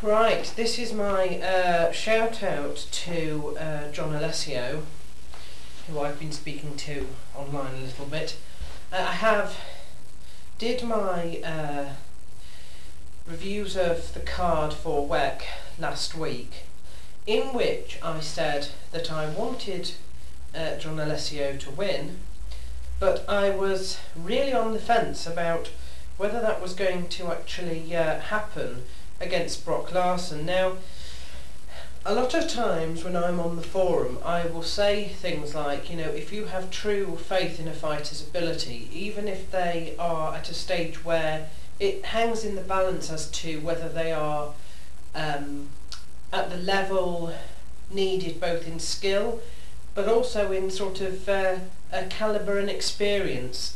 Right, this is my shout out to John Alessio, who I've been speaking to online a little bit. Did my reviews of the card for WEC last week, in which I said that I wanted John Alessio to win, but I was really on the fence about whether that was going to actually happen against Brock Larson. Now, a lot of times when I'm on the forum, I will say things like, if you have true faith in a fighter's ability, even if they are at a stage where it hangs in the balance as to whether they are at the level needed both in skill but also in sort of a calibre and experience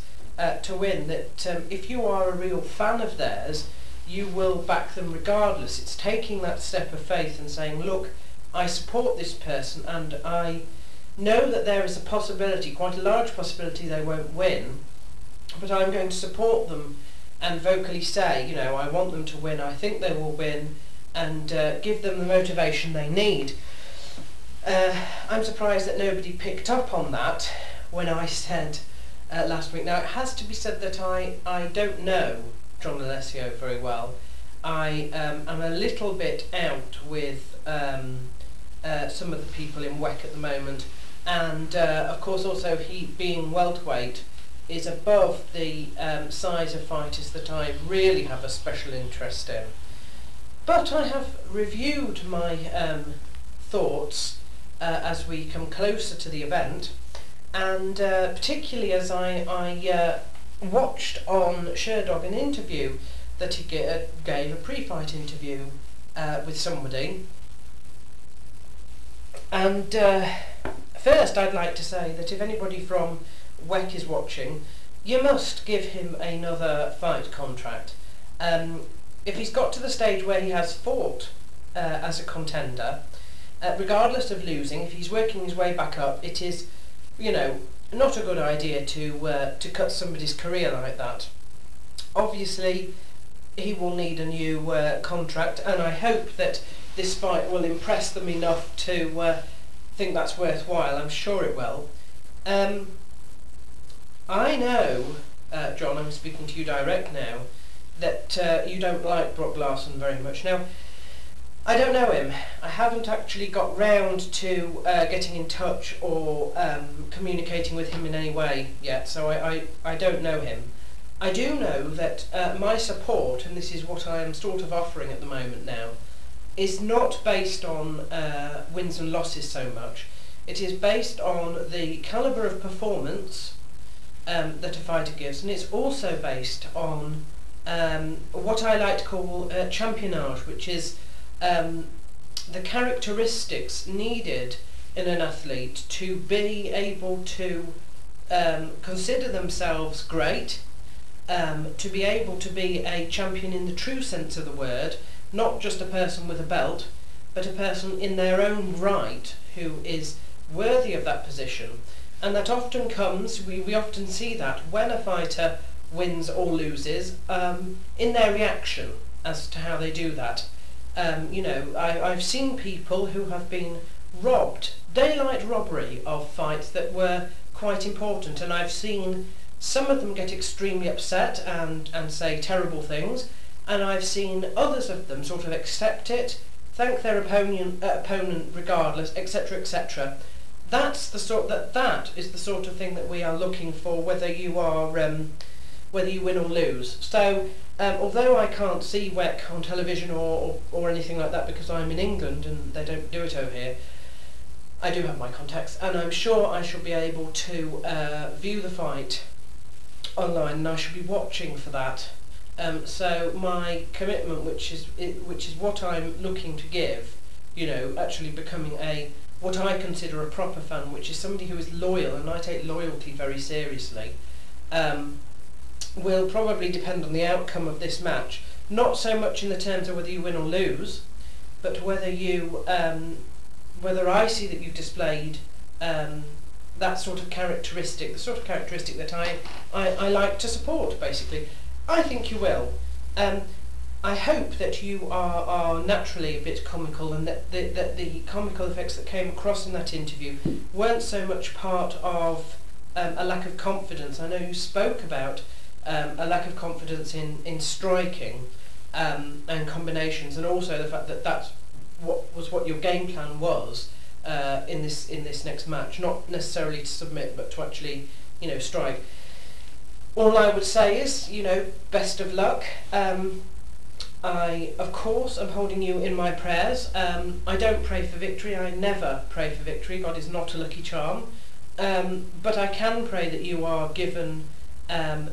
to win, that if you are a real fan of theirs, you will back them regardless. It's taking that step of faith and saying, look, I support this person and I know that there is a possibility, quite a large possibility, they won't win, but I'm going to support them and vocally say, I want them to win, I think they will win, and give them the motivation they need. I'm surprised that nobody picked up on that when I said last week. Now, it has to be said that I don't know John Alessio very well. I am a little bit out with some of the people in WEC at the moment, and of course also he being welterweight is above the size of fighters that I really have a special interest in. But I have reviewed my thoughts as we come closer to the event, and particularly as I watched on Sherdog an interview that he gave, a pre-fight interview with somebody. And first I'd like to say that if anybody from WEC is watching, you must give him another fight contract. If he's got to the stage where he has fought as a contender, regardless of losing, if he's working his way back up, it is, not a good idea to cut somebody's career like that. Obviously, he will need a new contract, and I hope that this fight will impress them enough to think that's worthwhile. I'm sure it will. I know, John, I'm speaking to you direct now, that you don't like Brock Larson very much. Now, I don't know him. I haven't actually got round to getting in touch or communicating with him in any way yet, so I don't know him. I do know that my support, and this is what I am sort of offering at the moment now, is not based on wins and losses so much. It is based on the calibre of performance that a fighter gives, and it's also based on what I like to call championage, which is the characteristics needed in an athlete to be able to consider themselves great, to be able to be a champion in the true sense of the word, not just a person with a belt, but a person in their own right who is worthy of that position. And that often comes, we often see that when a fighter wins or loses, in their reaction as to how they do that. I've seen people who have been robbed, daylight robbery, of fights that were quite important, and I've seen some of them get extremely upset and say terrible things, and I've seen others of them sort of accept it, thank their opponent regardless, etc., etc. That is the sort of thing that we are looking for, whether you win or lose. So, although I can't see WEC on television or anything like that because I'm in England and they don't do it over here, I do have my contacts, and I'm sure I shall be able to view the fight online, and I shall be watching for that. So my commitment, which is what I'm looking to give, actually becoming what I consider a proper fan, which is somebody who is loyal, and I take loyalty very seriously, will probably depend on the outcome of this match. Not so much in the terms of whether you win or lose, but whether I see that you've displayed that sort of characteristic, the sort of characteristic that I like to support, basically. I think you will. I hope that you are naturally a bit comical, and that the comical effects that came across in that interview weren't so much part of a lack of confidence. I know you spoke about a lack of confidence in striking and combinations, and also the fact that that's what your game plan was in this next match, not necessarily to submit, but to actually, strike. All I would say is, best of luck. I, of course, am holding you in my prayers. I don't pray for victory. I never pray for victory. God is not a lucky charm. But I can pray that you are given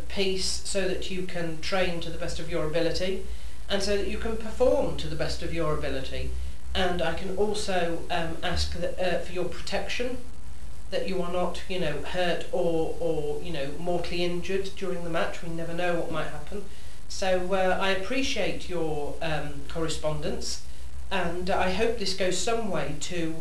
peace so that you can train to the best of your ability, and so that you can perform to the best of your ability. And I can also ask that, for your protection, that you are not, hurt or mortally injured during the match. We never know what might happen. So I appreciate your correspondence, and I hope this goes some way to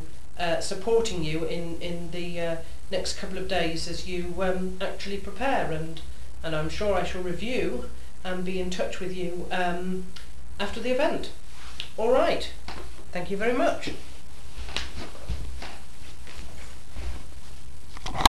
supporting you in the next couple of days as you actually prepare, and I'm sure I shall review and be in touch with you after the event. All right, thank you very much.